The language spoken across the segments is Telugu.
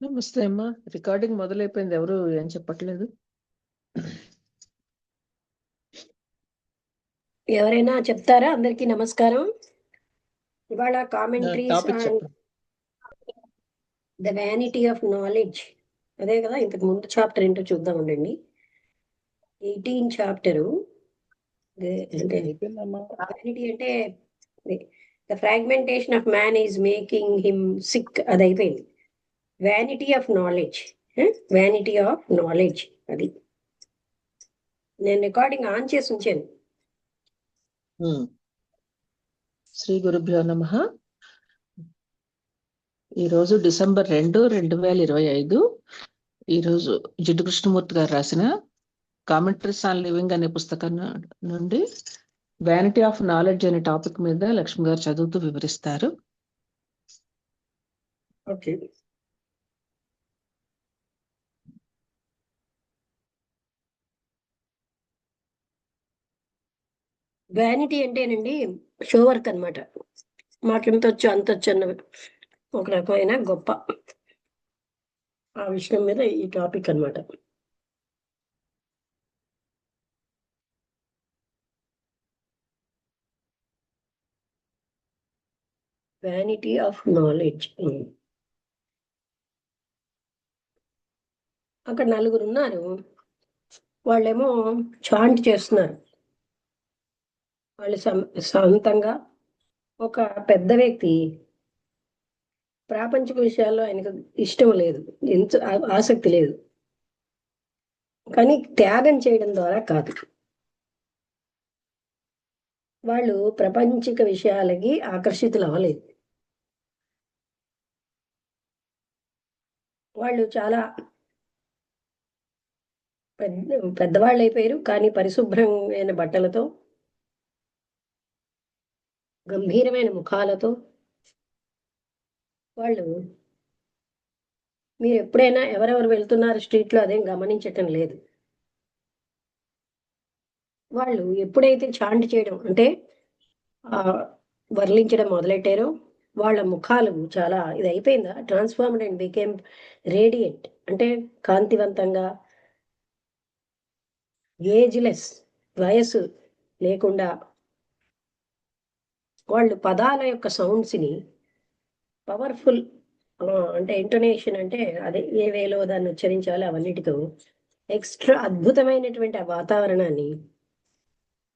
నమస్తే అమ్మా. రికార్డింగ్ మొదలైపోయింది. ఎవరు ఏం చెప్పట్లేదు. ఎవరైనా చెప్తారా? అందరికీ నమస్కారం. ఇవాళ కామెంట్రీస్ టాపిక్ ఆన్ చెప్పండి. ద వ్యానిటీ ఆఫ్ నాలెడ్జ్, అదే కదా ఇంతకు ముందు చాప్టర్ ఏంటో చూద్దాం ఉండండి. 18 చాప్టరు అంటే అయిపోయిందమ్మా. వ్యానిటీ అంటే the fragmentation of man is making him sick, అది అయిపోయింది. Vanity of knowledge, vanity of knowledge, అది నేను రికార్డింగ్ ఆన్ చేసి ఉంచాను. శ్రీ గురుభ్యో నమః. ఈరోజు డిసెంబర్ 2, 2025. ఈరోజు జిడ్డు కృష్ణమూర్తి గారు రాసిన కామెంటరీస్ ఆన్ లివింగ్ అనే పుస్తకం నుండి వ్యానిటీ ఆఫ్ నాలెడ్జ్ అనే టాపిక్ మీద లక్ష్మి గారు చదువుతూ వివరిస్తారు. ఓకే. వ్యానిటీ అంటేనండి షో వర్క్ అనమాట. మాకెంత వచ్చు అంత వచ్చు అన్న ఒక రకమైన గొప్ప ఆ విషయం మీద ఈ టాపిక్ అన్నమాట. Vanity of knowledge. అక్కడ నలుగురు ఉన్నారు. వాళ్ళేమో చాంట్ చేస్తున్నారు. వాళ్ళు సొంతంగా ఒక పెద్ద వ్యక్తి ప్రాపంచిక విషయాల్లో ఆయనకు ఇష్టం లేదు, ఆసక్తి లేదు, కానీ త్యాగం చేయడం ద్వారా కాదు. వాళ్ళు ప్రపంచిక విషయాలకి ఆకర్షితులు అవ్వలేదు. వాళ్ళు చాలా పెద్దవాళ్ళు అయిపోయారు, కానీ పరిశుభ్రమైన బట్టలతో, గంభీరమైన ముఖాలతో వాళ్ళు, మీరు ఎప్పుడైనా ఎవరెవరు వెళ్తున్నారు స్ట్రీట్లో అదేం గమనించటం లేదు. వాళ్ళు ఎప్పుడైతే చాంట్ చేయడం అంటే వర్లించడం మొదలెట్టారో వాళ్ళ ముఖాలు చాలా ఇది అయిపోయిందా, ట్రాన్స్ఫార్మ్డ్ అండ్ బికేమ్ రేడియంట్, అంటే కాంతివంతంగా, ఏజ్లెస్, వయసు లేకుండా వాళ్ళు పదాల యొక్క సౌండ్స్ని పవర్ఫుల్, అంటే ఇంటోనేషన్ అంటే అదే ఏ వేలో దాన్ని ఉచ్చరించాలో అవన్నిటితో ఎక్స్ట్రా అద్భుతమైనటువంటి ఆ వాతావరణాన్ని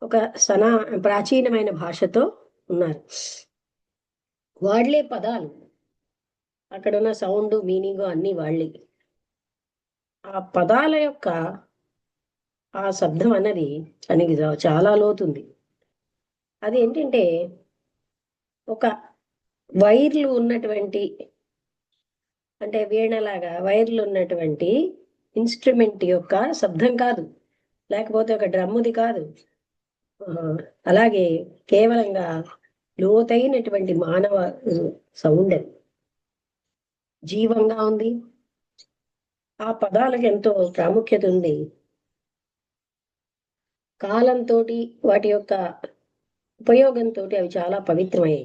ఒక ప్రాచీనమైన భాషతో ఉన్నారు. వాళ్లే పదాలు, అక్కడున్న సౌండ్, మీనింగ్ అన్నీ వాళ్ళే. ఆ పదాల యొక్క ఆ శబ్దం అన్నది తనకి చాలా లోతుంది. అది ఏంటంటే ఒక వైర్లు ఉన్నటువంటి, అంటే వీణలాగా వైర్లు ఉన్నటువంటి ఇన్స్ట్రుమెంట్ యొక్క శబ్దం కాదు, లేకపోతే ఒక డ్రమ్ముది కాదు, అలాగే కేవలంగా లోతైనటువంటి మానవ సౌండ్, జీవంగా ఉంది. ఆ పదాలకు ఎంతో ప్రాముఖ్యత ఉంది. కాలంతో వాటి యొక్క ఉపయోగంతో అవి చాలా పవిత్రమయ్యాయి.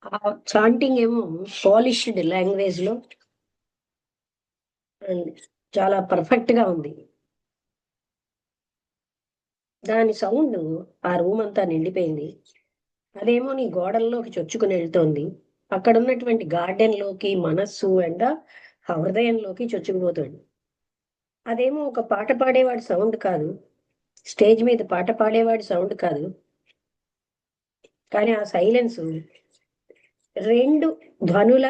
ఆ చాంటింగ్ ఏమో పాలిష్డ్ లాంగ్వేజ్ లో చాలా పర్ఫెక్ట్ గా ఉంది. దాని సౌండ్ ఆ రూమ్ అంతా నిండిపోయింది. అదేమో నీ గోడల్లోకి చొచ్చుకుని వెళ్తోంది. అక్కడ ఉన్నటువంటి గార్డెన్ లోకి, మనస్సు అండ్ హృదయంలోకి చొచ్చుకుపోతుంది. అదేమో ఒక పాట పాడేవాడి సౌండ్ కాదు, స్టేజ్ మీద పాట పాడేవాడి సౌండ్ కాదు, కానీ ఆ సైలెన్స్ రెండు ధ్వనుల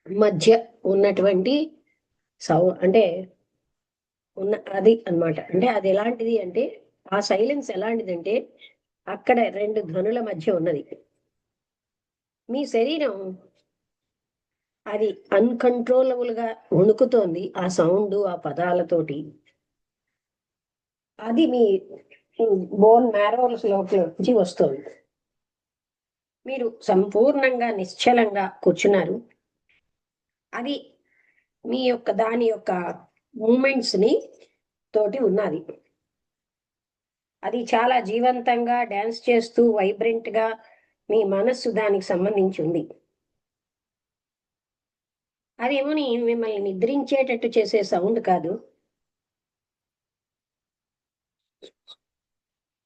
మధ్య ఉన్నటువంటి అంటే అది అన్నమాట. అంటే అది ఎలాంటిది అంటే, ఆ సైలెన్స్ ఎలాంటిదంటే అక్కడ రెండు ధ్వనుల మధ్య ఉన్నది. మీ శరీరం అది అన్కంట్రోలబుల్ గా వణుకుతోంది ఆ సౌండ్, ఆ పదాలతోటి. అది మీ బోన్ మ్యారోస్ లోపలికి వస్తుంది. మీరు సంపూర్ణంగా నిశ్చలంగా కూర్చున్నారు. అది మీ యొక్క దాని యొక్క మూమెంట్స్ ని తోటి ఉన్నది. అది చాలా జీవంతంగా డాన్స్ చేస్తూ వైబ్రెంట్ గా మీ మనస్సు దానికి సంబంధించి ఉంది. అదేమో మిమ్మల్ని నిద్రించేటట్టు చేసే సౌండ్ కాదు,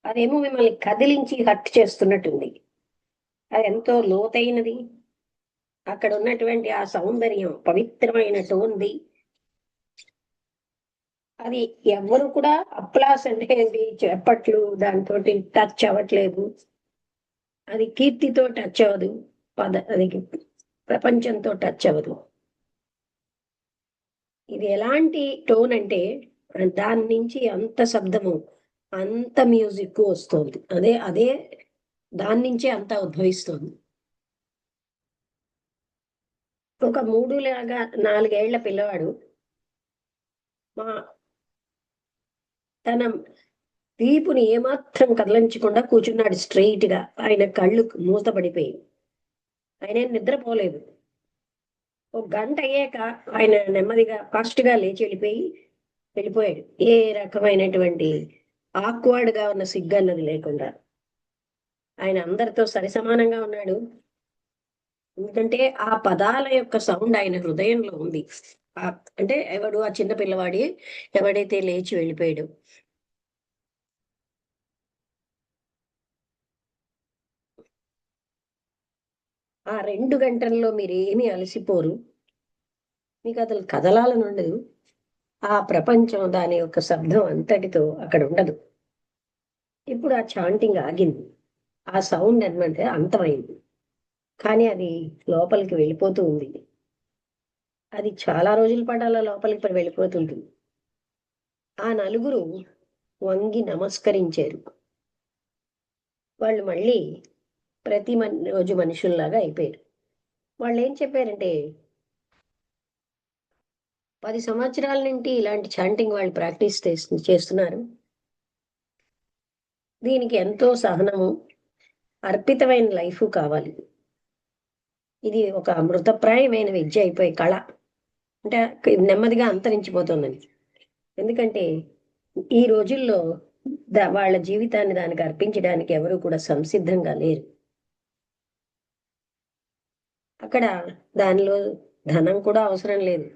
అదేమో మిమ్మల్ని కదిలించి హర్ట్ చేస్తున్నట్టుంది. అది ఎంతో లోతైనది. అక్కడ ఉన్నటువంటి ఆ సౌందర్యం పవిత్రమైన టోన్ది. అది ఎవరు కూడా అప్లాస్ అంటే ఏంటి, చెప్పట్లు దాంతో టచ్ అవ్వట్లేదు. అది కీర్తితో టచ్ అవ్వదు, అది ప్రపంచంతో టచ్ అవ్వదు. ఇది ఎలాంటి టోన్ అంటే దాని నుంచి అంత శబ్దము, అంత మ్యూజిక్ వస్తుంది. అదే అదే దాని నుంచే అంత ఉద్భవిస్తుంది. ఒక 4 ఏళ్ల పిల్లవాడు మా తన వీపుని ఏమాత్రం కదలించకుండా కూర్చున్నాడు స్ట్రెయిట్ గా. ఆయన కళ్ళు మూతపడిపోయి, ఆయన నిద్రపోలేదు. ఒక గంట అయ్యాక ఆయన నెమ్మదిగా ఫాస్ట్ గా లేచి వెళ్ళిపోయాడు. ఏ రకమైనటువంటి ఆక్వర్డ్ గా ఉన్న సిగ్గు అన్నది లేకుండా ఆయన అందరితో సరిసమానంగా ఉన్నాడు. ఎందుకంటే ఆ పదాల యొక్క సౌండ్ ఆయన హృదయంలో ఉంది. అంటే ఎవడు ఆ చిన్న పిల్లవాడి ఎవడైతే లేచి వెళ్ళిపోయాడు. ఆ 2 గంటల్లో మీరేమీ అలసిపోరు, మీకు అసలు కదలాలని ఉండదు. ఆ ప్రపంచం దాని యొక్క శబ్దం అంతటితో అక్కడ ఉండదు. ఇప్పుడు ఆ చాంటింగ్ ఆగింది, ఆ సౌండ్ అన్నమాట అంతమైంది. కానీ అది లోపలికి వెళ్ళిపోతూ ఉంది. అది చాలా రోజుల పాటు అలా లోపలికి వెళ్ళిపోతుంటుంది. ఆ నలుగురు వంగి నమస్కరించారు. వాళ్ళు మళ్ళీ రోజు మనుషుల్లాగా అయిపోయారు. వాళ్ళు ఏం చెప్పారంటే 10 సంవత్సరాల నుండి ఇలాంటి చాంటింగ్ వాళ్ళు ప్రాక్టీస్ చేస్తున్నారు. దీనికి ఎంతో సహనము, అర్పితమైన లైఫ్ కావాలి. ఇది ఒక అమృతప్రాయమైన విద్య అయిపోయి కళ అంటే నెమ్మదిగా అంతరించిపోతుందని. ఎందుకంటే ఈ రోజుల్లో వాళ్ళ జీవితాన్ని దానికి అర్పించడానికి ఎవరు కూడా సంసిద్ధంగా లేరు. అక్కడ దానిలో ధనం కూడా అవసరం లేదు,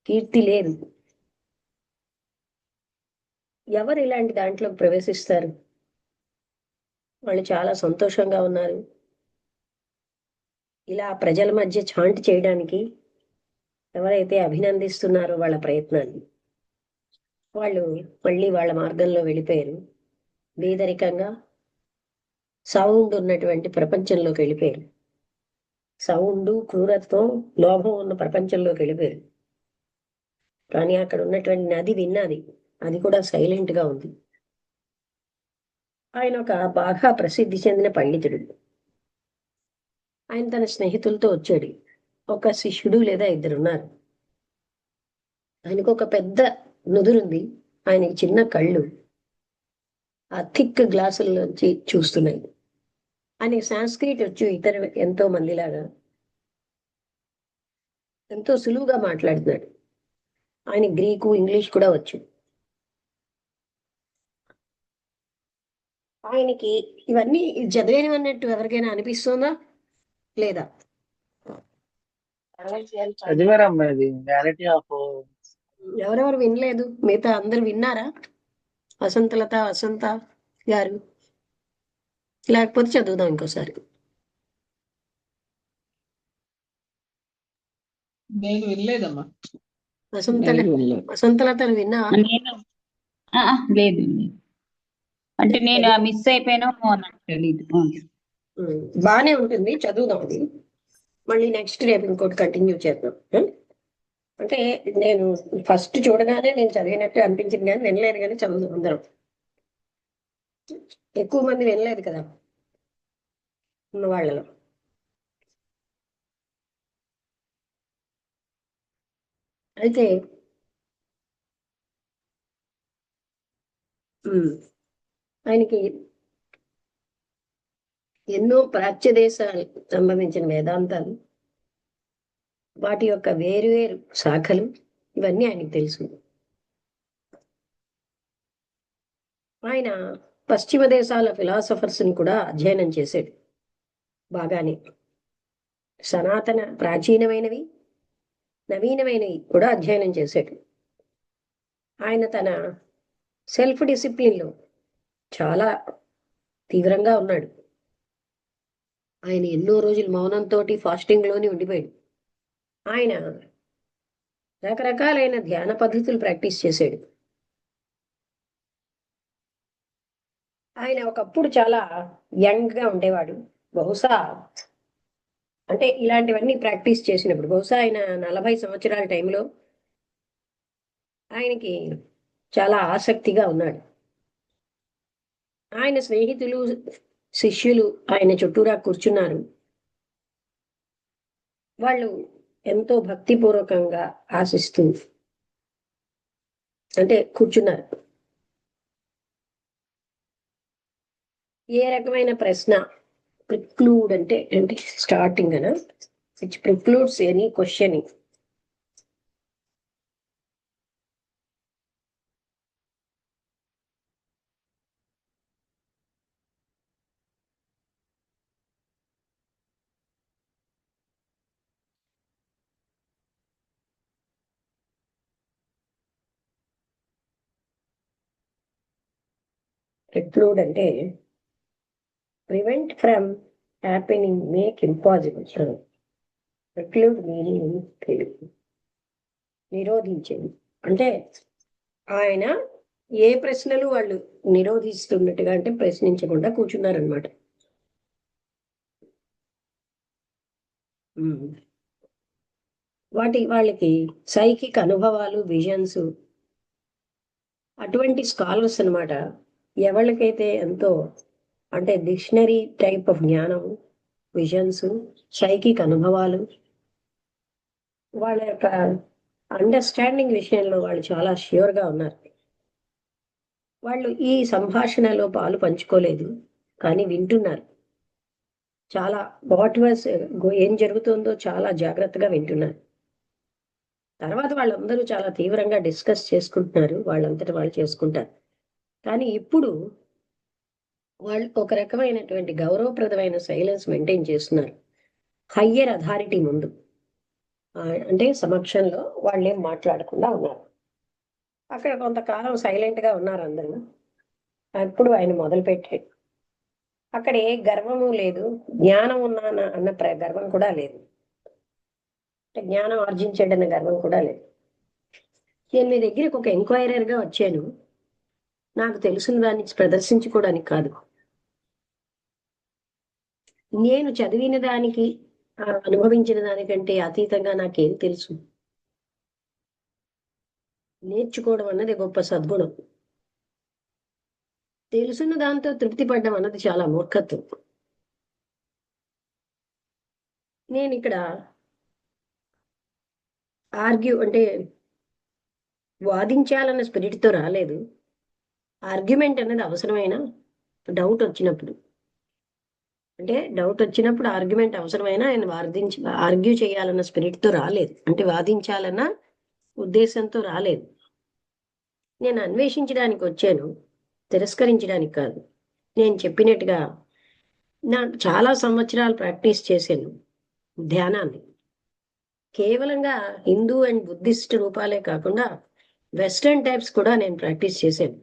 కీర్తి లేదు. ఎవరు ఇలాంటి దాంట్లో ప్రవేశిస్తారు? వాళ్ళు చాలా సంతోషంగా ఉన్నారు. ఇలా ప్రజల మధ్య చాంట్ చేయడానికి ఎవరైతే అభినందిస్తున్నారో వాళ్ళ ప్రయత్నాన్ని, వాళ్ళు మళ్ళీ వాళ్ళ మార్గంలో వెళ్ళిపోయారు. బేదరికంగా సౌండ్ ఉన్నటువంటి ప్రపంచంలోకి వెళ్ళిపోయారు. సౌండ్, క్రూరత్వం, లోభం ఉన్న ప్రపంచంలోకి వెళ్ళిపోయారు. కానీ అక్కడ ఉన్నటువంటి నది విన్నది, అది కూడా సైలెంట్ గా ఉంది. ఆయన ఒక బాగా ప్రసిద్ధి చెందిన పండితుడు. ఆయన తన స్నేహితులతో వచ్చాడు. ఒక శిష్యుడు లేదా 2 ఉన్నారు. ఆయనకు ఒక పెద్ద నుదురుంది, ఆయనకి చిన్న కళ్ళు ఆ థిక్ గ్లాసుల్లోంచి చూస్తున్నాయి. ఆయనకి సాంస్క్రిట్ వచ్చు, ఇతర ఎంతో మందిలాగా ఎంతో సులువుగా మాట్లాడుతున్నాడు. ఆయన గ్రీకు, ఇంగ్లీష్ కూడా వచ్చు. ఆయనకి ఇవన్నీ చదివేనన్నట్టు ఎవరికైనా అనిపిస్తుందా లేదా? చదివారమ్మా, ఇది వ్యానిటీ ఆఫ్. ఎవరెవరు వినలేదు? మిగతా అందరు విన్నారా? వసంత గారు, లేకపోతే చదువుదాం ఇంకోసారి. నేను వినలేదమ్మా. వసంతలత విన్నా? నేను లేదు, అంటే నేను మిస్ అయిపోయినా నాకు తెలీదు. బానే ఉంటుంది, చదువుదాం అది. మళ్ళీ నెక్స్ట్ రేపు ఇంకోటి కంటిన్యూ చేద్దాం. అంటే నేను ఫస్ట్ చూడగానే నేను చదివినట్టు అనిపించింది, కానీ వినలేదు. కానీ చదువుదాం అందరం. ఎక్కువ మంది వినలేదు కదా ఉన్న వాళ్ళలో. అయితే ఆయనకి ఎన్నో ప్రాచ్య దేశాలకు సంబంధించిన వేదాంతాలు, వాటి యొక్క వేరువేరు శాఖలు, ఇవన్నీ ఆయనకు తెలుసు. ఆయన పశ్చిమ దేశాల ఫిలాసఫర్స్ ని కూడా అధ్యయనం చేశాడు బాగానే. సనాతన ప్రాచీనమైనవి, నవీనమైనవి కూడా అధ్యయనం చేశాడు. ఆయన తన సెల్ఫ్ డిసిప్లిన్లో చాలా తీవ్రంగా ఉన్నాడు. ఆయన ఎన్నో రోజులు మౌనంతో ఫాస్టింగ్లోనే ఉండిపోయాడు. ఆయన రకరకాలైన ధ్యాన పద్ధతులు ప్రాక్టీస్ చేశాడు. ఆయన ఒకప్పుడు చాలా యంగ్గా ఉండేవాడు. బహుశా అంటే ఇలాంటివన్నీ ప్రాక్టీస్ చేసినప్పుడు బహుశా ఆయన 40 సంవత్సరాల టైంలో ఆయనకి చాలా ఆసక్తిగా ఉన్నాడు. ఆయన స్నేహితులు, శిష్యులు ఆయన చుట్టూరా కూర్చున్నారు. వాళ్ళు ఎంతో భక్తిపూర్వకంగా ఆశిస్తూ అంటే కూర్చున్నారు. ఏ రకమైన ప్రశ్న ప్రిక్లూడ్ అంటే ఏంటి స్టార్టింగ్ అనా which precludes any questioning. Preclude అంటే prevent from happening, make impossible. Preclude meaning Telugu నిరోధించేది. అంటే ఆయన ఏ ప్రశ్నలు వాళ్ళు నిరోధిస్తున్నట్టుగా అంటే ప్రశ్నించకుండా కూర్చున్నారనమాట. వాళ్ళకి సైకిక్ అనుభవాలు, విజన్స్, అటువంటి స్కాలర్స్ అన్నమాట. ఎవరికైతే ఎంతో అంటే డిక్షనరీ టైప్ ఆఫ్ జ్ఞానం, విజన్స్, సైకిక్ అనుభవాలు, వాళ్ళ యొక్క అండర్స్టాండింగ్ విషయంలో వాళ్ళు చాలా ష్యూర్గా ఉన్నారు. వాళ్ళు ఈ సంభాషణలో పాలు పంచుకోలేదు, కానీ వింటున్నారు. చాలా ఏం జరుగుతుందో చాలా జాగ్రత్తగా వింటున్నారు. తర్వాత వాళ్ళందరూ చాలా తీవ్రంగా డిస్కస్ చేసుకుంటున్నారు, వాళ్ళంతటి వాళ్ళు చేసుకుంటారు. కానీ ఇప్పుడు వాళ్ళు ఒక రకమైనటువంటి గౌరవప్రదమైన సైలెన్స్ మెయింటైన్ చేస్తున్నారు హయ్యర్ అథారిటీ ముందు. అంటే సమక్షంలో వాళ్ళేం మాట్లాడకుండా ఉన్నారు. అక్కడ కొంతకాలం సైలెంట్గా ఉన్నారు అందరూ. అప్పుడు ఆయన మొదలుపెట్టాడు. అక్కడ ఏ గర్వము లేదు, జ్ఞానం ఉన్నాన అన్న గర్వం కూడా లేదు, అంటే జ్ఞానం ఆర్జించాడన్న గర్వం కూడా లేదు. నేను మీ దగ్గరికి ఒక ఎంక్వైరర్గా వచ్చాను, నాకు తెలిసిన దాన్ని ప్రదర్శించుకోవడానికి కాదు. నేను చదివిన దానికి అనుభవించిన దానికంటే అతీతంగా నాకేం తెలుసు. నేర్చుకోవడం అన్నది గొప్ప సద్గుణం. తెలుసున్న దాంతో తృప్తి పడ్డం అన్నది చాలా మూర్ఖత్వం. నేను ఇక్కడ అంటే వాదించాలన్న స్పిరిట్తో రాలేదు. ఆర్గ్యుమెంట్ అనేది అవసరమైన డౌట్ వచ్చినప్పుడు, అంటే డౌట్ వచ్చినప్పుడు ఆర్గ్యుమెంట్ అవసరమైన ఆయన ఆర్గ్యూ చేయాలన్న స్పిరిట్తో రాలేదు, అంటే వాదించాలన్న ఉద్దేశంతో రాలేదు. నేను అన్వేషించడానికి వచ్చాను, తిరస్కరించడానికి కాదు. నేను చెప్పినట్టుగా నాకు చాలా సంవత్సరాలు ప్రాక్టీస్ చేశాను ధ్యానాన్ని. కేవలంగా హిందూ అండ్ బుద్ధిస్ట్ రూపాలే కాకుండా వెస్టర్న్ టైప్స్ కూడా నేను ప్రాక్టీస్ చేశాను.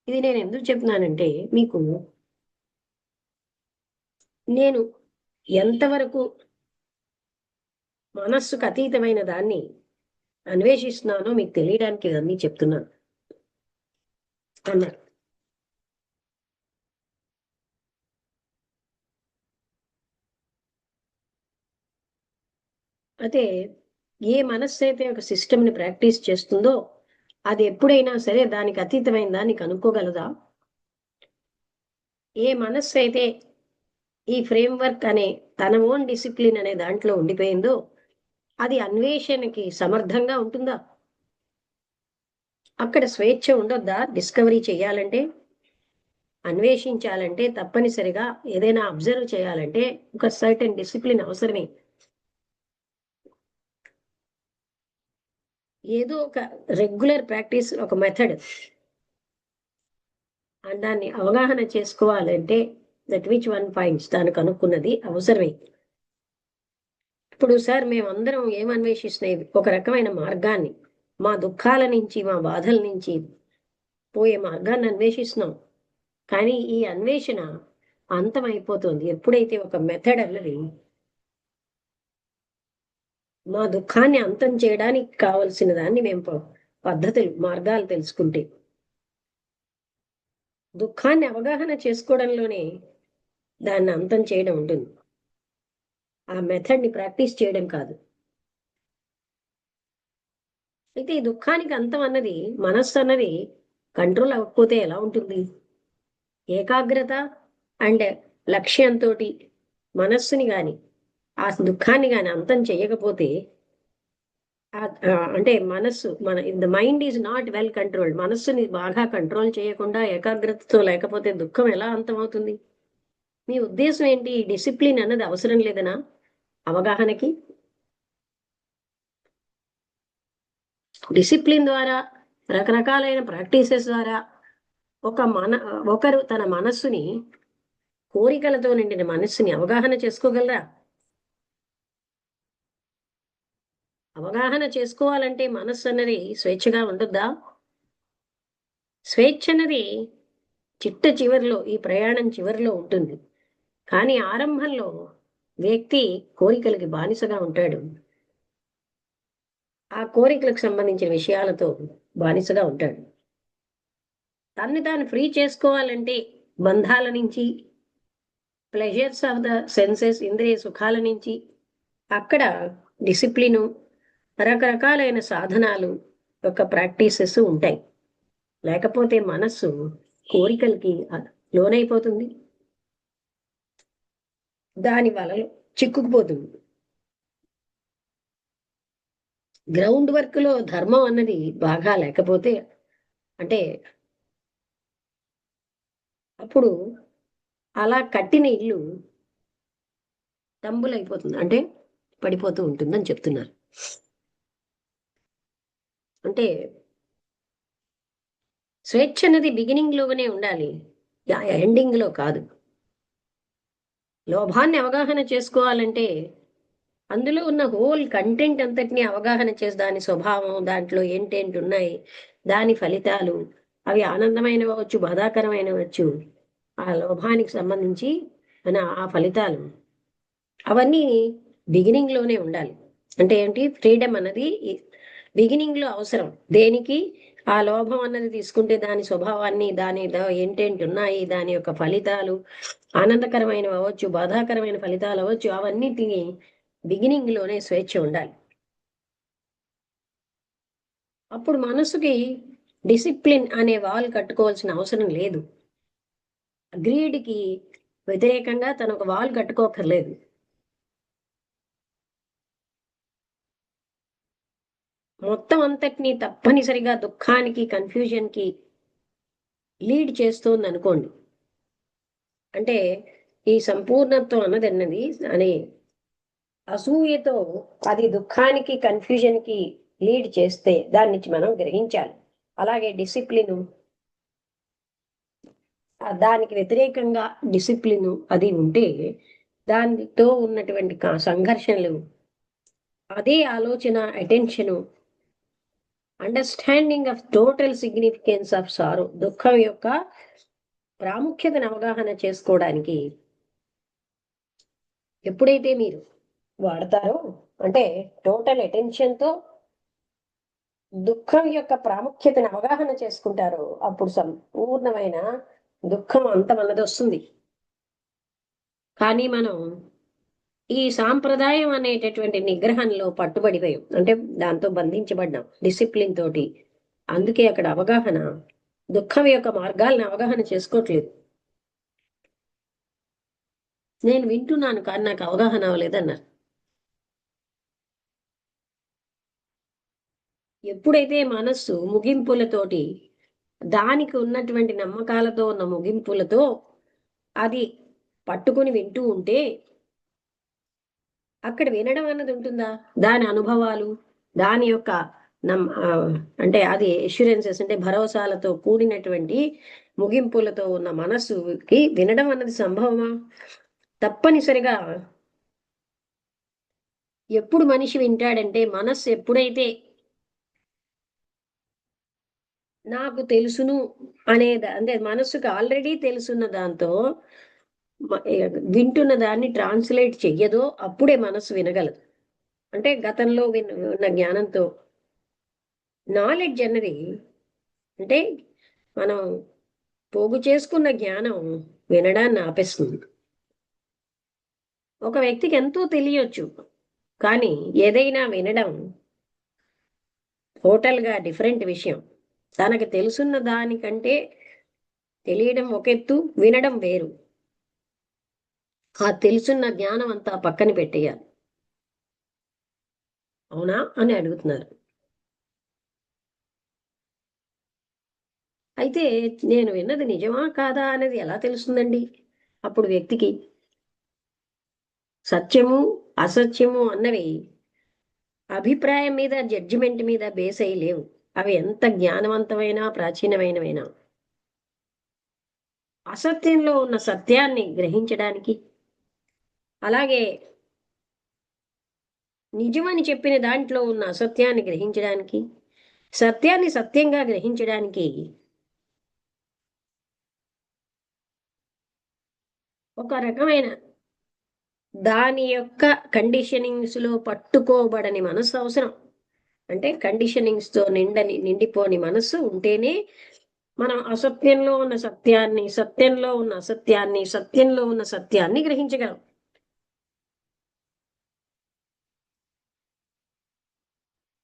ఇది నేను ఎందుకు చెప్తున్నానంటే మీకు నేను ఎంతవరకు మనస్సుకు అతీతమైన దాన్ని అన్వేషిస్తున్నానో మీకు తెలియడానికి ఇవన్నీ చెప్తున్నాను అన్నారు. అయితే ఏ మనస్సు అయితే ఒక సిస్టమ్ని ప్రాక్టీస్ చేస్తుందో అది ఎప్పుడైనా సరే దానికి అతీతమైన దాన్ని కనుక్కోగలదా? ఏ మనస్సు అయితే ఈ ఫ్రేమ్వర్క్ అనే తన ఓన్ డిసిప్లిన్ అనే దాంట్లో ఉండిపోయిందో అది అన్వేషణకి సమర్థంగా ఉంటుందా? అక్కడ స్వేచ్ఛ ఉండొద్దా? డిస్కవరీ చేయాలంటే, అన్వేషించాలంటే, తప్పనిసరిగా ఏదైనా అబ్జర్వ్ చేయాలంటే ఒక సర్టెన్ డిసిప్లిన్ అవసరమే. ఏదో ఒక రెగ్యులర్ ప్రాక్టీస్, ఒక మెథడ్, దాన్ని అవగాహన చేసుకోవాలంటే దట్ విచ్ వన్ ఫైండ్స్, దానికి అనుకున్నది అవసరమే. ఇప్పుడు సార్ మేమందరం ఏం అన్వేషిస్తున్నాయి? ఒక రకమైన మార్గాన్ని, మా దుఃఖాల నుంచి, మా బాధల నుంచి పోయే మార్గాన్ని అన్వేషిస్తున్నాం. కానీ ఈ అన్వేషణ అంతమైపోతుంది ఎప్పుడైతే ఒక మెథడ్ అన్నది మా దుఃఖాన్ని అంతం చేయడానికి కావలసిన దాన్ని మేము పద్ధతులు, మార్గాలు తెలుసుకుంటే, దుఃఖాన్ని అవగాహన చేసుకోవడంలోనే దాన్ని అంతం చేయడం ఉంటుంది. ఆ మెథడ్ ని ప్రాక్టీస్ చేయడం కాదు. అయితే ఈ దుఃఖానికి అంతం అన్నది, మనస్సు అన్నది కంట్రోల్ అవ్వకపోతే ఎలా ఉంటుంది? ఏకాగ్రత అండ్ లక్ష్యంతో మనస్సుని గాని ఆ దుఃఖాన్ని గాని అంతం చేయకపోతే, అంటే మనస్సు the mind is not well controlled, మనస్సుని బాగా కంట్రోల్ చేయకుండా ఏకాగ్రతతో లేకపోతే దుఃఖం ఎలా అంతం అవుతుంది? మీ ఉద్దేశం ఏంటి? డిసిప్లిన్ అన్నది అవసరం లేదనా అవగాహనకి? డిసిప్లిన్ ద్వారా, రకరకాలైన ప్రాక్టీసెస్ ద్వారా ఒకరు తన మనస్సుని, కోరికలతో నిండిన మనస్సుని అవగాహన చేసుకోగలరా? అవగాహన చేసుకోవాలంటే మనస్సు అన్నది స్వేచ్ఛగా ఉండొద్దా? స్వేచ్ఛ అన్నది చిట్ట చివరిలో, ఈ ప్రయాణం చివరిలో ఉంటుంది. కానీ ఆరంభంలో వ్యక్తి కోరికలకి బానిసగా ఉంటాడు. ఆ కోరికలకు సంబంధించిన విషయాలతో బానిసగా ఉంటాడు. తన్ని తాను ఫ్రీ చేసుకోవాలంటే బంధాల నుంచి, ప్లెజర్స్ ఆఫ్ ద సెన్సెస్, ఇంద్రియ సుఖాల నుంచి, అక్కడ డిసిప్లిను, రకరకాలైన సాధనాలు యొక్క ప్రాక్టీసెస్ ఉంటాయి. లేకపోతే మనస్సు కోరికలకి లోనైపోతుంది, దాని వలలో చిక్కుకుపోతుంది. గ్రౌండ్ వర్క్ లో ధర్మం అన్నది బాగా లేకపోతే, అంటే అప్పుడు అలా కట్టిన ఇల్లు తంబులైపోతుంది, అంటే పడిపోతూ ఉంటుందని చెప్తున్నారు. అంటే స్వేచ్ఛ అనేది బిగినింగ్ లోనే ఉండాలి, ఎండింగ్ లో కాదు. లోభాన్ని అవగాహన చేసుకోవాలంటే అందులో ఉన్న హోల్ కంటెంట్ అంతటిని అవగాహన చేసి, దాని స్వభావం, దాంట్లో ఏంటేంటి ఉన్నాయి, దాని ఫలితాలు, అవి ఆనందమైనవి అవ్వచ్చు, బాధాకరమైనవి అవ్వచ్చు, ఆ లోభానికి సంబంధించి ఆ ఫలితాలు అవన్నీ బిగినింగ్ లోనే ఉండాలి. అంటే ఏంటి? ఫ్రీడమ్ అన్నది బిగినింగ్ లో అవసరం. దేనికి? ఆ లోభం అన్నది తీసుకుంటే దాని స్వభావాన్ని, దాని ఏంటేంటి ఉన్నాయి, దాని యొక్క ఫలితాలు ఆనందకరమైనవి అవ్వచ్చు, బాధాకరమైన ఫలితాలు అవ్వచ్చు, అవన్నిటిని బిగినింగ్ లోనే స్వేచ్ఛ ఉండాలి. అప్పుడు మనసుకి డిసిప్లిన్ అనే వాల్ కట్టుకోవాల్సిన అవసరం లేదు. గ్రీడ్కి వ్యతిరేకంగా తను ఒక వాల్ కట్టుకోకర్లేదు. మొత్తం అంతటినీ తప్పనిసరిగా దుఃఖానికి, కన్ఫ్యూజన్కి లీడ్ చేస్తోంది అనుకోండి. అంటే ఈ సంపూర్ణత్వం అన్నది అనే అసూయతో అది దుఃఖానికి, కన్ఫ్యూజన్కి లీడ్ చేస్తే దాని నుంచి మనం గ్రహించాలి. అలాగే డిసిప్లిన్, దానికి వ్యతిరేకంగా డిసిప్లిన్ అది ఉంటే దానితో ఉన్నటువంటి సంఘర్షణలు, అదే ఆలోచన, attention, understanding of total significance of sorrow, దుఃఖం యొక్క ప్రాముఖ్యతను అవగాహన చేసుకోవడానికి ఎప్పుడైతే మీరు వాడతారో, అంటే టోటల్ అటెన్షన్తో దుఃఖం యొక్క ప్రాముఖ్యతను అవగాహన చేసుకుంటారో, అప్పుడు సంపూర్ణమైన దుఃఖం అంతమన్నది వస్తుంది. కానీ మనం ఈ సాంప్రదాయం అనేటటువంటి నిగ్రహంలో పట్టుబడిపోయాం, అంటే దాంతో బంధించబడ్డాం డిసిప్లిన్ తోటి. అందుకే అక్కడ అవగాహన, దుఃఖం యొక్క మార్గాలను అవగాహన చేసుకోవట్లేదు. నేను వింటున్నాను కానీ నాకు అవగాహన అవ్వలేదన్నారు. ఎప్పుడైతే మనస్సు ముగింపులతోటి, దానికి ఉన్నటువంటి నమ్మకాలతో ఉన్న ముగింపులతో అది పట్టుకుని వింటూ ఉంటే, అక్కడ వినడం అన్నది ఉంటుందా? దాని అనుభవాలు, దాని యొక్క అంటే అది ఎష్యూరెన్సెస్, అంటే భరోసాలతో కూడినటువంటి ముగింపులతో ఉన్న మనస్సుకి వినడం అన్నది సంభవమా? తప్పనిసరిగా ఎప్పుడు మనిషి వింటాడంటే మనస్సు ఎప్పుడైతే నాకు తెలుసును అనేది, అంటే మనస్సుకు ఆల్రెడీ తెలుసున్న దాంతో వింటున్న దాన్ని ట్రాన్స్లేట్ చెయ్యదో అప్పుడే మనస్సు వినగలదు. అంటే గతంలో ఉన్న జ్ఞానంతో నాలెడ్జ్ అన్నది, అంటే మనం పోగు చేసుకున్న జ్ఞానం వినడాన్ని ఆపేస్తుంది. ఒక వ్యక్తికి ఎంతో తెలియచ్చు, కానీ ఏదైనా వినడం టోటల్గా డిఫరెంట్ విషయం. తనకు తెలుసున్న దానికంటే తెలియడం ఒక ఎత్తు, వినడం వేరు. ఆ తెలుసున్న జ్ఞానం అంతా పక్కన పెట్టేయాలి. అవునా అని అడుగుతున్నారు. అయితే నేను విన్నది నిజమా కాదా అనేది ఎలా తెలుస్తుందండి? అప్పుడు వ్యక్తికి సత్యము అసత్యము అన్నవి అభిప్రాయం మీద, జడ్జిమెంట్ మీద బేస్ అయి లేవు. అవి ఎంత జ్ఞానవంతమైనా ప్రాచీనమైనవైనా అసత్యంలో ఉన్న సత్యాన్ని గ్రహించడానికి, అలాగే నిజమని చెప్పిన దాంట్లో ఉన్న అసత్యాన్ని గ్రహించడానికి, సత్యాన్ని సత్యంగా గ్రహించడానికి ఒక రకమైన దాని యొక్క కండిషనింగ్స్ లో పట్టుకోబడని మనస్సు అవసరం. అంటే కండిషనింగ్స్ తో నిండిపోని మనస్సు ఉంటేనే మనం అసత్యంలో ఉన్న సత్యాన్ని, సత్యంలో ఉన్న అసత్యాన్ని, సత్యంలో ఉన్న సత్యాన్ని గ్రహించగలం.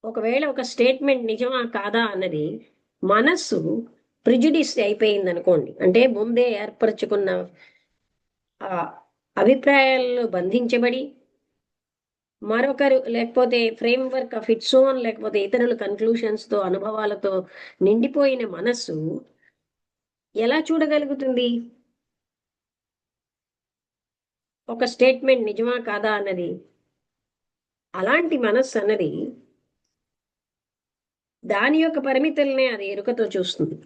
ఒకవేళ ఒక స్టేట్మెంట్ నిజమా కాదా అన్నది మనస్సు ప్రిజుడిస్ అయిపోయింది అనుకోండి, అంటే ముందే ఏర్పరచుకున్న ఆ అభిప్రాయాల్లో బంధించబడి మరొకరు, లేకపోతే frame work of its own, లేకపోతే ఇతరుల కన్క్లూషన్స్ తో, అనుభవాలతో నిండిపోయిన మనస్సు ఎలా చూడగలుగుతుంది ఒక స్టేట్మెంట్ నిజమా కాదా అన్నది? అలాంటి మనస్సు అన్నది దాని యొక్క పరిమితుల్నే అది ఎరుకతో చూస్తుంది.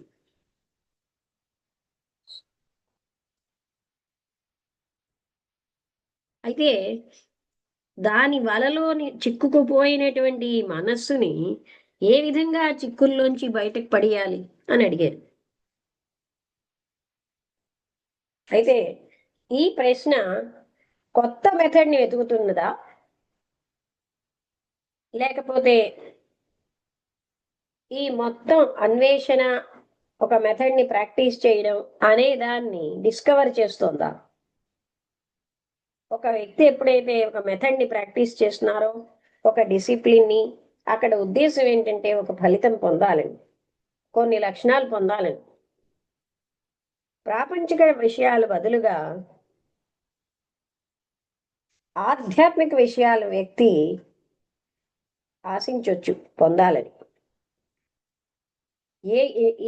అయితే దాని వలలోని చిక్కుకుపోయినటువంటి మనస్సుని ఏ విధంగా చిక్కుల్లోంచి బయటకు పడేయాలి అని అడిగారు. అయితే ఈ ప్రశ్న కొత్త మెథడ్ని వెతుకుతున్నదా, లేకపోతే ఈ మొత్తం అన్వేషణ ఒక మెథడ్ని ప్రాక్టీస్ చేయడం అనే దాన్ని డిస్కవర్ చేస్తోందా? ఒక వ్యక్తి ఎప్పుడైతే ఒక మెథడ్ని ప్రాక్టీస్ చేస్తున్నారో, ఒక డిసిప్లిన్ని, అక్కడ ఉద్దేశం ఏంటంటే ఒక ఫలితం పొందాలని, కొన్ని లక్షణాలు పొందాలని. ప్రాపంచిక విషయాలు బదులుగా ఆధ్యాత్మిక విషయాలు వ్యక్తి ఆశించొచ్చు పొందాలని.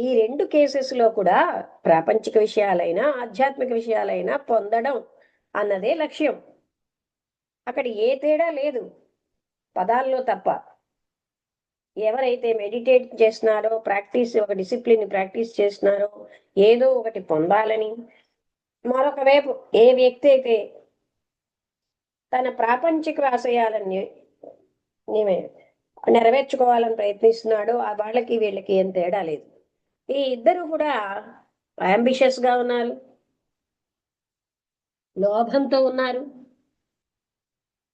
ఈ రెండు కేసెస్లో కూడా ప్రాపంచిక విషయాలైనా ఆధ్యాత్మిక విషయాలైనా పొందడం అన్నదే లక్ష్యం. అక్కడ ఏ తేడా లేదు, పదాల్లో తప్ప. ఎవరైతే మెడిటేట్ చేస్తున్నారో, ఒక డిసిప్లిన్ ప్రాక్టీస్ చేస్తున్నారో, ఏదో ఒకటి పొందాలని. మరొక వైపు ఏ వ్యక్తి అయితే తన ప్రాపంచిక ఆశయాలని నెరవేర్చుకోవాలని ప్రయత్నిస్తున్నాడో, ఆ వాళ్ళకి వీళ్ళకి ఏం తేడా లేదు. ఈ ఇద్దరు కూడా అంబిషియస్ గా ఉన్నారు, లోభంతో ఉన్నారు.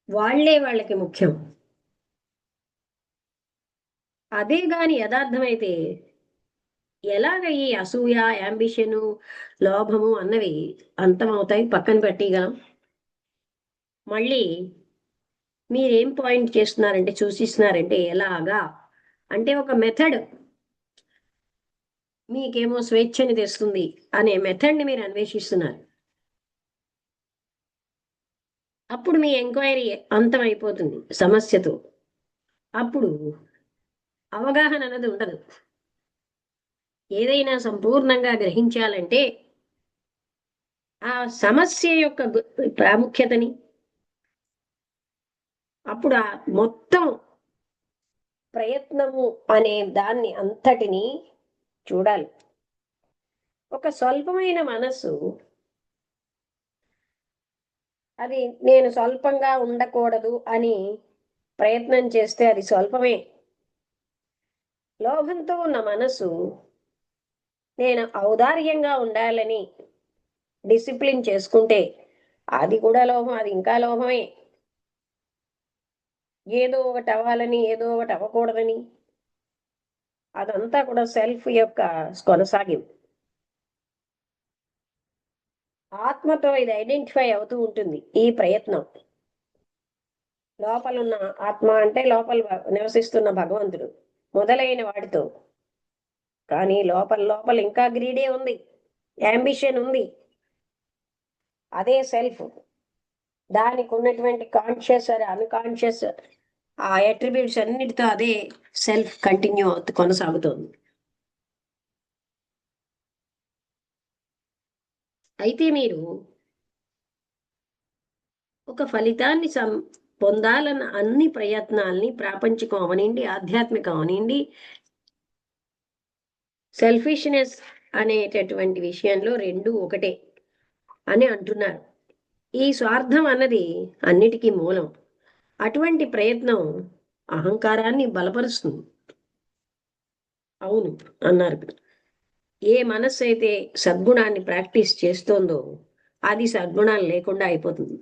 వాళ్ళకి ముఖ్యం. అదే గాని యథార్థమైతే ఎలాగ ఈ అసూయ, యాంబిషను, లోభము అన్నవి అంతమవుతాయి, పక్కన పెట్టగలం. మళ్ళీ మీరేం పాయింట్ చేస్తున్నారంటే, సూచిస్తున్నారంటే ఎలాగా అంటే ఒక మెథడ్ మీకేమో స్వేచ్ఛని తెస్తుంది అనే మెథడ్ని మీరు అన్వేషిస్తున్నారు. అప్పుడు మీ ఎంక్వైరీ అంతమైపోతుంది సమస్యతో. అప్పుడు అవగాహన అన్నది ఉండదు. ఏదైనా సంపూర్ణంగా గ్రహించాలంటే ఆ సమస్య యొక్క ప్రాముఖ్యతని, అప్పుడు ఆ మొత్తం ప్రయత్నము అనే దాన్ని అంతటిని చూడాలి. ఒక స్వల్పమైన మనస్సు అది నేను స్వల్పంగా ఉండకూడదు అని ప్రయత్నం చేస్తే అది స్వల్పమే. లోభంతో ఉన్న మనసు నేను ఔదార్యంగా ఉండాలని డిసిప్లిన్ చేసుకుంటే అది కూడా లోభం, అది ఇంకా లోభమే. ఏదో ఒకటి అవ్వాలని, ఏదో ఒకటి అవ్వకూడదని, అదంతా కూడా సెల్ఫ్ యొక్క కొనసాగింపు. ఆత్మతో ఇది ఐడెంటిఫై అవుతూ ఉంటుంది ఈ ప్రయత్నం. లోపలున్న ఆత్మ అంటే లోపల నివసిస్తున్న భగవంతుడు మొదలైన వాటితో. కానీ లోపల లోపల ఇంకా గ్రీడే ఉంది, యాంబిషన్ ఉంది. అదే సెల్ఫ్. దానికి ఉన్నటువంటి కాన్షియస్ ఆర్ అన్కాన్షియస్ ఆ అట్రిబ్యూట్స్ అన్నిటితో అదే సెల్ఫ్ కంటిన్యూ అవుతూ కొనసాగుతుంది. అయితే మీరు ఒక ఫలితాన్ని పొందాలన్న అన్ని ప్రయత్నాల్ని, ప్రాపంచికం అవనండి, ఆధ్యాత్మికం అవనండి, సెల్ఫిష్నెస్ అనేటటువంటి విషయంలో రెండు ఒకటే అని అంటున్నారు. ఈ స్వార్థం అన్నది అన్నిటికీ మూలం. అటువంటి ప్రయత్నం అహంకారాన్ని బలపరుస్తుంది. అవును అన్నారు. ఏ మనస్సు అయితే సద్గుణాన్ని ప్రాక్టీస్ చేస్తోందో అది సద్గుణాలు లేకుండా అయిపోతుంది.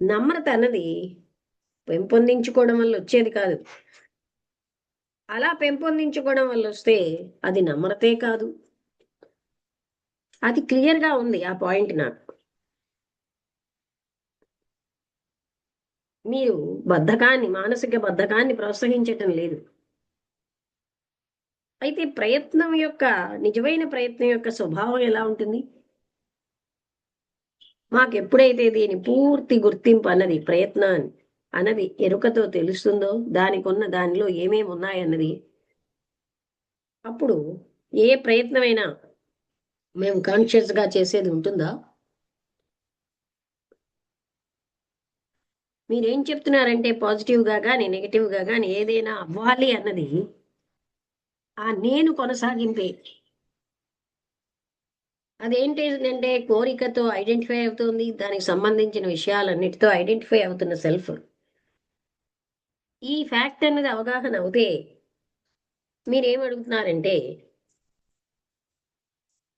నమ్రత అన్నది పెంపొందించుకోవడం వల్ల వచ్చేది కాదు. అలా పెంపొందించుకోవడం వల్ల వస్తే అది నమ్రతే కాదు. అది క్లియర్గా ఉంది ఆ పాయింట్ నాకు. మీరు బద్ధకాన్ని, మానసిక బద్ధకాన్ని ప్రోత్సహించటం లేదు. అయితే ప్రయత్నం యొక్క, నిజమైన ప్రయత్నం యొక్క స్వభావం ఎలా ఉంటుంది? మాకు ఎప్పుడైతే దీని పూర్తి గుర్తింపు అన్నది, ప్రయత్నం అన్నది ఎరుకతో తెలుస్తుందో, దానికి ఉన్న దానిలో ఏమేమి ఉన్నాయన్నది, అప్పుడు ఏ ప్రయత్నమైనా మేము కాన్షియస్గా చేసేది ఉంటుందా? మీరేం చెప్తున్నారంటే పాజిటివ్గా కానీ నెగిటివ్గా కానీ ఏదైనా అవ్వాలి అన్నది ఆ నేను కొనసాగింపే. అదేంటంటే కోరికతో ఐడెంటిఫై అవుతుంది, దానికి సంబంధించిన విషయాలన్నిటితో ఐడెంటిఫై అవుతున్న సెల్ఫ్. ఈ ఫ్యాక్ట్ అన్నది అవగాహన అవుతే మీరేమడుగుతున్నారంటే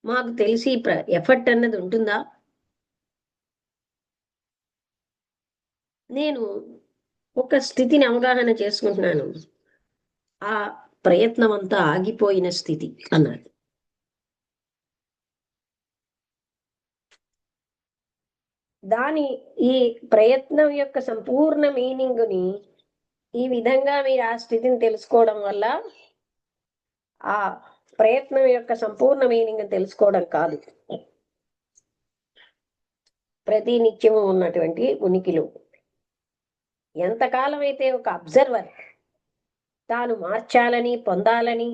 మాకు తెలిసి ఎఫర్ట్ అన్నది ఉంటుందా? నేను ఒక స్థితిని అవగాహన చేసుకుంటున్నాను, ఆ ప్రయత్నం అంతా ఆగిపోయిన స్థితి అన్నారు. దాని ఈ ప్రయత్నం యొక్క సంపూర్ణ మీనింగ్ని ఈ విధంగా మీరు ఆ స్థితిని తెలుసుకోవడం వల్ల ఆ ప్రయత్నం యొక్క సంపూర్ణ మీనింగ్ తెలుసుకోవడం కాదు, ప్రతి నిత్యము ఉన్నటువంటి ఉనికిలో ఎంతకాలం అయితే ఒక అబ్జర్వర్ తాను మార్చాలని, పొందాలని,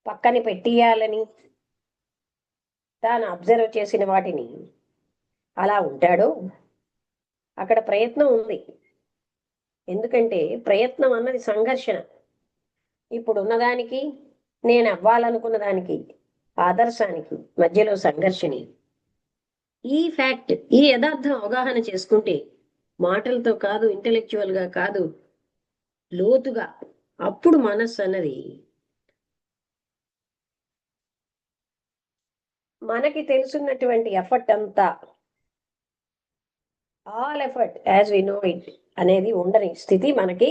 పక్కని పెట్టియాలని తాను అబ్జర్వ్ చేసిన వాటిని అలా ఉంటాడో అక్కడ ప్రయత్నం ఉంది. ఎందుకంటే ప్రయత్నం అన్నది సంఘర్షణ. ఇప్పుడు ఉన్నదానికి, నేను అవ్వాలనుకున్న దానికి, ఆదర్శానికి మధ్యలో సంఘర్షణ. ఈ ఫ్యాక్ట్, ఈ యథార్థం అవగాహన చేసుకుంటే మాటలతో కాదు, ఇంటెలెక్చువల్ గా కాదు, లోతుగా, అప్పుడు మనస్సు అన్నది మనకి తెలుసున్నటువంటి ఎఫర్ట్ అంతా, all effort as we know it అనేది ఉండని స్థితి మనకి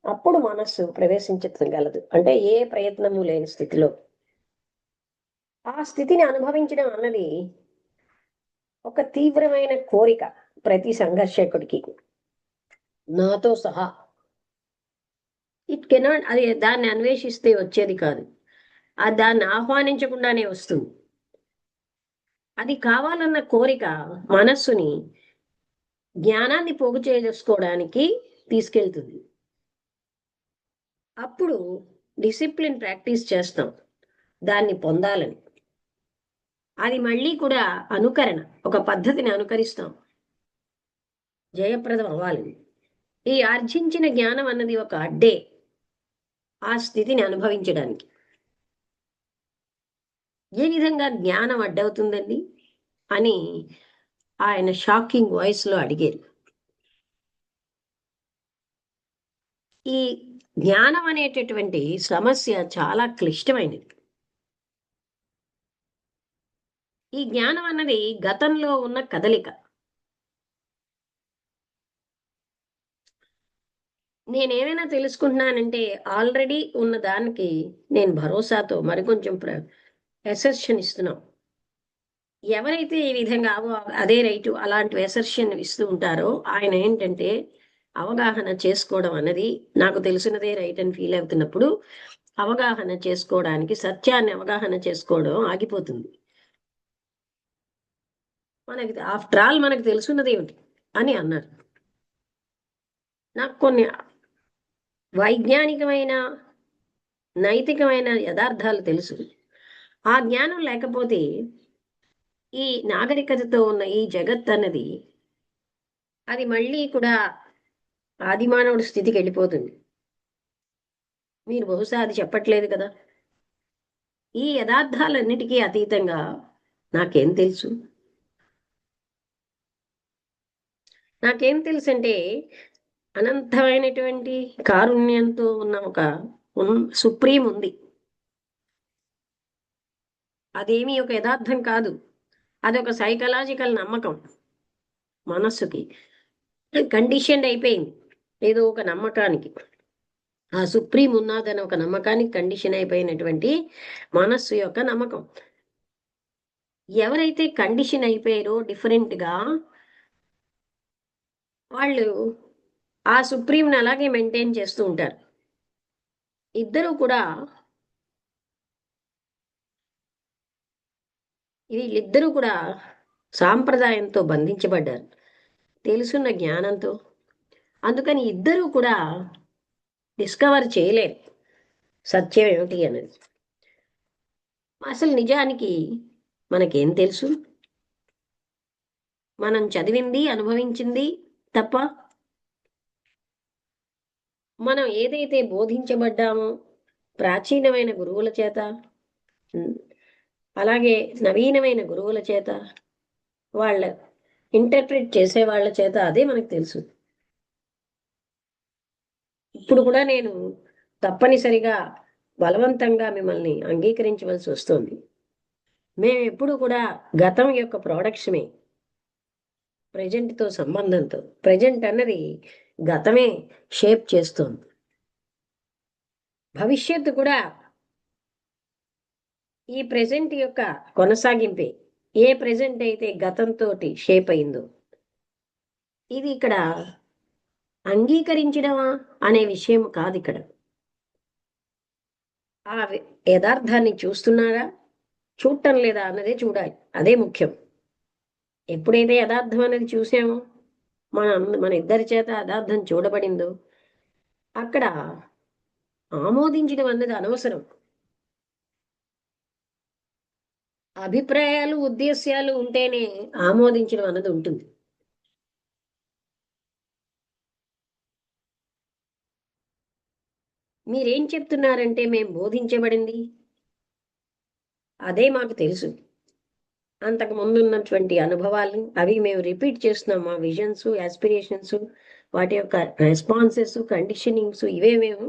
అప్పుడు మనస్సు ప్రవేశించగలదు. అంటే ఏ ప్రయత్నము లేని స్థితిలో ఆ స్థితిని అనుభవించడం అన్నది ఒక తీవ్రమైన కోరిక ప్రతి సంఘర్షకుడికి, నాతో సహా. ఇట్ కెనాట్, అది దాన్ని అన్వేషిస్తే వచ్చేది కాదు, అది దాన్ని ఆహ్వానించకుండానే వస్తుంది. అది కావాలన్న కోరిక మనస్సుని జ్ఞానాన్ని పోగు చేసుకోవడానికి తీసుకెళ్తుంది. అప్పుడు డిసిప్లిన్ ప్రాక్టీస్ చేస్తాం దాన్ని పొందాలని. అది మళ్ళీ కూడా అనుకరణ, ఒక పద్ధతిని అనుకరిస్తాం జయప్రదం అవ్వాలని. ఈ ఆర్జించిన జ్ఞానం అన్నది ఒక అడ్డే ఆ స్థితిని అనుభవించడానికి. ఏ విధంగా జ్ఞానం అడ్డవుతుందండి అని ఆయన షాకింగ్ వాయిస్లో అడిగారు. ఈ జ్ఞానం అనేటటువంటి సమస్య చాలా క్లిష్టమైనది. ఈ జ్ఞానం అన్నది గతంలో ఉన్న కదలిక. నేనేమైనా తెలుసుకుంటున్నానంటే ఆల్రెడీ ఉన్న దానికి నేను భరోసాతో మరికొంచెం ఎసర్షన్ ఇస్తున్నాం. ఎవరైతే ఈ విధంగా అదే రైటు అలాంటి ఎసర్షన్ ఇస్తూ ఉంటారో ఆయన ఏంటంటే అవగాహన చేసుకోవడం అన్నది నాకు తెలిసినదే రైట్ అని ఫీల్ అవుతున్నప్పుడు అవగాహన చేసుకోవడానికి, సత్యాన్ని అవగాహన చేసుకోవడం ఆగిపోతుంది. మనకి ఆఫ్టర్ ఆల్ మనకు తెలుసున్నది ఏమిటి అని అన్నారు. నాకు కొన్ని వైజ్ఞానికమైన నైతికమైన యథార్థాలు తెలుసు. ఆ జ్ఞానం లేకపోతే ఈ నాగరికతతో ఉన్న ఈ జగత్ అన్నది అది మళ్ళీ కూడా ఆదిమానవుడి స్థితికి వెళ్ళిపోతుంది. మీరు బహుశా అది చెప్పట్లేదు కదా. ఈ యథార్థాలన్నిటికీ అతీతంగా నాకేం తెలుసు? నాకేం తెలుసు అంటే అనంతమైనటువంటి కారుణ్యంతో ఉన్న ఒక సుప్రీం ఉంది. అదేమీ ఒక యథార్థం కాదు, అదొక సైకలాజికల్ నమ్మకం. మనస్సుకి కండిషన్ అయిపోయింది ఏదో ఒక నమ్మకానికి. ఆ సుప్రీం ఉన్నదని ఒక నమ్మకానికి కండిషన్ అయిపోయినటువంటి మనస్సు యొక్క నమ్మకం. ఎవరైతే కండిషన్ అయిపోయారో డిఫరెంట్గా వాళ్ళు ఆ సుప్రీంని అలాగే మెయింటైన్ చేస్తూ ఉంటారు. ఇద్దరు కూడా వీళ్ళిద్దరూ కూడా సాంప్రదాయంతో బంధించబడ్డారు, తెలుసున్న జ్ఞానంతో. అందుకని ఇద్దరూ కూడా డిస్కవర్ చేయలేరు సత్యం ఏమిటి అనేది. అసలు నిజానికి మనకేం తెలుసు? మనం చదివింది, అనుభవించింది తప్ప మనం ఏదైతే బోధించబడ్డామో ప్రాచీనమైన గురువుల చేత, అలాగే నవీనమైన గురువుల చేత, వాళ్ళ ఇంటర్ప్రిట్ చేసే వాళ్ళ చేత అదే మనకు తెలుసు. ఇప్పుడు కూడా నేను తప్పనిసరిగా బలవంతంగా మిమ్మల్ని అంగీకరించవలసి వస్తుంది. మేము ఎప్పుడు కూడా గతం యొక్క ప్రోడక్ట్స్మే, ప్రజెంట్తో సంబంధంతో. ప్రజెంట్ అన్నది గతమే షేప్ చేస్తోంది, భవిష్యత్తు కూడా ఈ ప్రెజెంట్ యొక్క కొనసాగింపే. ఏ ప్రెజెంట్ అయితే గతంతో షేప్ అయిందో, ఇది ఇక్కడ అంగీకరించడమా అనే విషయం కాదు. ఇక్కడ ఆ యథార్థాన్ని చూస్తున్నారా, చూడటం లేదా అన్నదే చూడాలి. అదే ముఖ్యం. ఎప్పుడైతే యథార్థం అనేది చూసామో, మన ఇద్దరి చేత యథార్థం చూడబడిందో, అక్కడ ఆమోదించడం అన్నది అనవసరం. అభిప్రాయాలు, ఉద్దేశ్యాలు ఉంటేనే ఆమోదించడం అన్నది ఉంటుంది. మీరేం చెప్తున్నారంటే మేము బోధించబడింది అదే మాకు తెలుసు, అంతకు ముందు ఉన్నటువంటి అనుభవాలు అవి మేము రిపీట్ చేస్తున్నాం. మా విజన్స్, యాస్పిరేషన్స్, వాటి యొక్క రెస్పాన్సెస్, కండిషనింగ్స్ ఇవే మేము,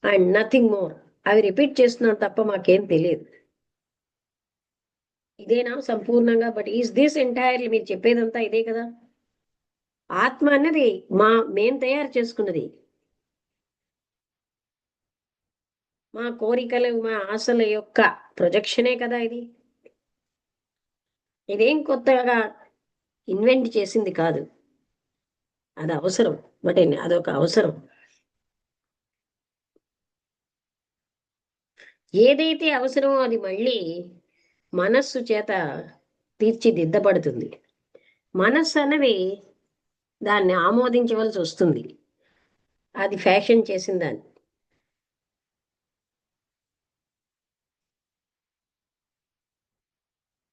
అండ్ నథింగ్ మోర్. అవి రిపీట్ చేస్తున్నాం తప్ప మాకేం తెలియదు. ఇదేనా సంపూర్ణంగా? But is this entirely? మీరు చెప్పేదంతా ఇదే కదా. ఆత్మ అన్నది మేం తయారు చేసుకున్నది. మా కోరికలు, మా ఆశల యొక్క ప్రొజెక్షనే కదా ఇది. ఇదేం కొత్తగా ఇన్వెంట్ చేసింది కాదు. అది అవసరం, బట్ అదొక అవసరం. ఏదైతే అవసరమో అది మళ్ళీ మనస్సు చేత తీర్చిదిద్దబడుతుంది. మనస్సు అన్నది దాన్ని ఆమోదించవలసి వస్తుంది, అది ఫ్యాషన్ చేసిన దాన్ని.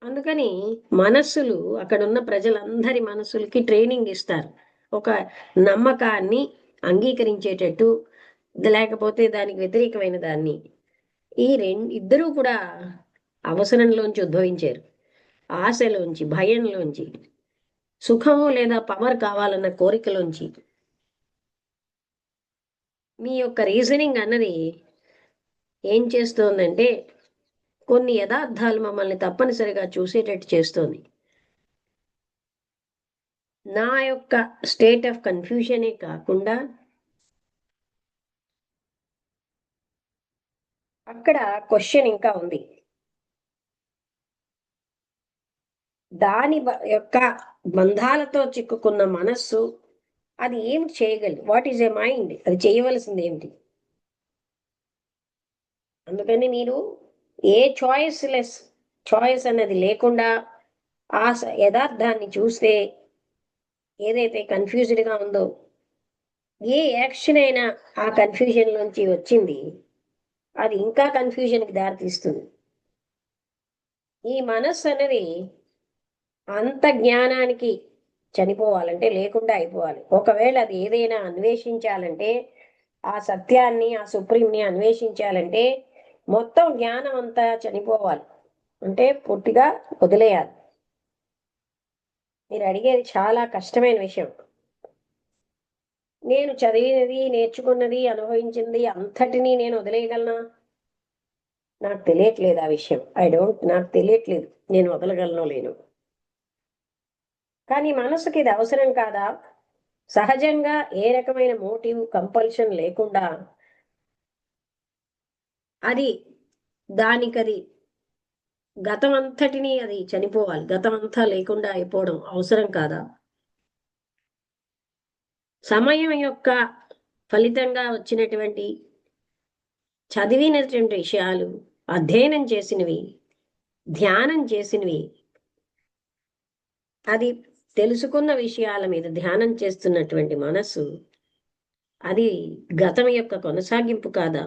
అందుకని మనస్సులు, అక్కడున్న ప్రజలందరి మనస్సులకి ట్రైనింగ్ ఇస్తారు, ఒక నమ్మకాన్ని అంగీకరించేటట్టు, లేకపోతే దానికి వ్యతిరేకమైన దాన్ని. ఈ ఇద్దరూ కూడా అవసరంలోంచి ఉద్భవించారు, ఆశలోంచి, భయంలోంచి, సుఖము లేదా పవర్ కావాలన్న కోరికలోంచి. మీ యొక్క రీజనింగ్ అన్నది ఏం చేస్తోందంటే కొన్ని యథార్థాలు మమ్మల్ని తప్పనిసరిగా చూసేటట్టు చేస్తోంది. నా యొక్క స్టేట్ ఆఫ్ కన్ఫ్యూజనే కాకుండా అక్కడ క్వశ్చన్ ఇంకా ఉంది. దాని యొక్క బంధాలతో చిక్కుకున్న మనస్సు అది ఏమిటి చేయగలదు? What is a mind? అది చేయవలసింది ఏమిటి? అందుకని మీరు ఏ చాయిస్ అన్నది లేకుండా ఆ యథార్థాన్ని చూస్తే ఏదైతే కన్ఫ్యూజ్డ్గా ఉందో, ఏ యాక్షన్ అయినా ఆ కన్ఫ్యూజన్ నుంచి వచ్చింది అది ఇంకా కన్ఫ్యూజన్కి దారితీస్తుంది. ఈ మనస్సు అనేది అంత జ్ఞానానికి చనిపోవాలంటే లేకుండా అయిపోవాలి. ఒకవేళ అది ఏదైనా అన్వేషించాలంటే, ఆ సత్యాన్ని, ఆ సుప్రీంని అన్వేషించాలంటే మొత్తం జ్ఞానం అంతా చనిపోవాలి, అంటే పూర్తిగా వదిలేయాలి. మీరు అడిగేది చాలా కష్టమైన విషయం. నేను చదివినది, నేర్చుకున్నది, అనుభవించింది అంతటినీ నేను వదిలేయగలనా? నాకు తెలియట్లేదు ఆ విషయం. నాకు తెలియట్లేదు నేను వదలగలను లేను. కానీ మనసుకి ఇది అవసరం కాదా? సహజంగా ఏ రకమైన మోటివ్, కంపల్షన్ లేకుండా అది దానికది గతం అంతటినీ అది చనిపోవాలి, గతం అంతా లేకుండా అయిపోవడం అవసరం కాదా? సమయం యొక్క ఫలితంగా వచ్చినటువంటి చదివినటువంటి విషయాలు, అధ్యయనం చేసినవి, ధ్యానం చేసినవి, అది తెలుసుకున్న విషయాల మీద ధ్యానం చేస్తున్నటువంటి మనస్సు అది గతం యొక్క కొనసాగింపు కాదా?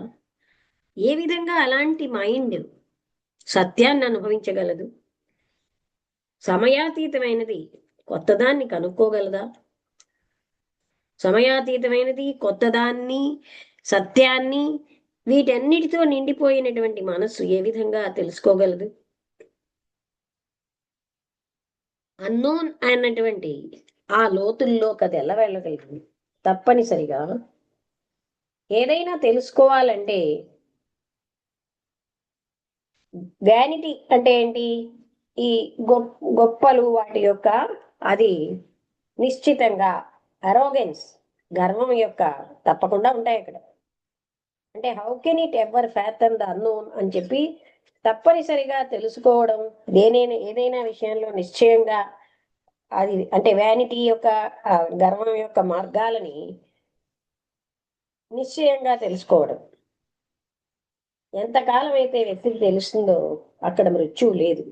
ఏ విధంగా అలాంటి మైండ్ సత్యాన్ని అనుభవించగలదు? సమయాతీతమైనది కొత్తదాన్ని కనుక్కోగలదా? సమయాతీతమైనది, కొత్తదాన్ని, సత్యాన్ని, వీటన్నిటితో నిండిపోయినటువంటి మనస్సు ఏ విధంగా తెలుసుకోగలదు? అన్నోన్ అన్నటువంటి ఆ లోతుల్లో కథ ఎలా వెళ్ళగలదు? తప్పనిసరిగా ఏదైనా తెలుసుకోవాలంటే వ్యానిటీ అంటే ఏంటి? ఈ గొప్పలు వాటి యొక్క అది నిశ్చితంగా అరోగెన్స్, గర్వం యొక్క తప్పకుండా ఉంటాయి అక్కడ. అంటే how can it ever fathom the unknown అని చెప్పి తప్పనిసరిగా తెలుసుకోవడం, ఏదైనా విషయంలో నిశ్చయంగా అది అంటే వ్యానిటీ యొక్క గర్వం యొక్క మార్గాలని నిశ్చయంగా తెలుసుకోవడం. ఎంతకాలం అయితే వ్యక్తికి తెలుస్తుందో అక్కడ మృత్యువు లేదు,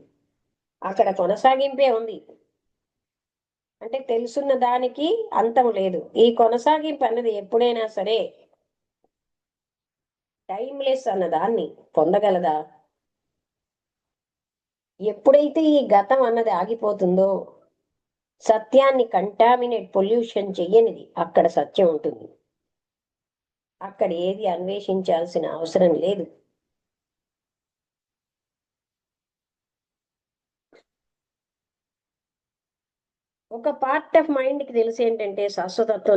అక్కడ కొనసాగింపే ఉంది. అంటే తెలుసున్న దానికి అంతం లేదు. ఈ కొనసాగింపు అన్నది ఎప్పుడైనా సరే టైమ్లెస్ అన్నదాన్ని పొందగలదా? ఎప్పుడైతే ఈ గతం అన్నది ఆగిపోతుందో, సత్యాన్ని కంటామినేట్, పొల్యూషన్ చెయ్యనిది అక్కడ సత్యం ఉంటుంది. అక్కడ ఏది అన్వేషించాల్సిన అవసరం లేదు. ఒక పార్ట్ ఆఫ్ మైండ్కి తెలిసి ఏంటంటే శాశ్వతత్వం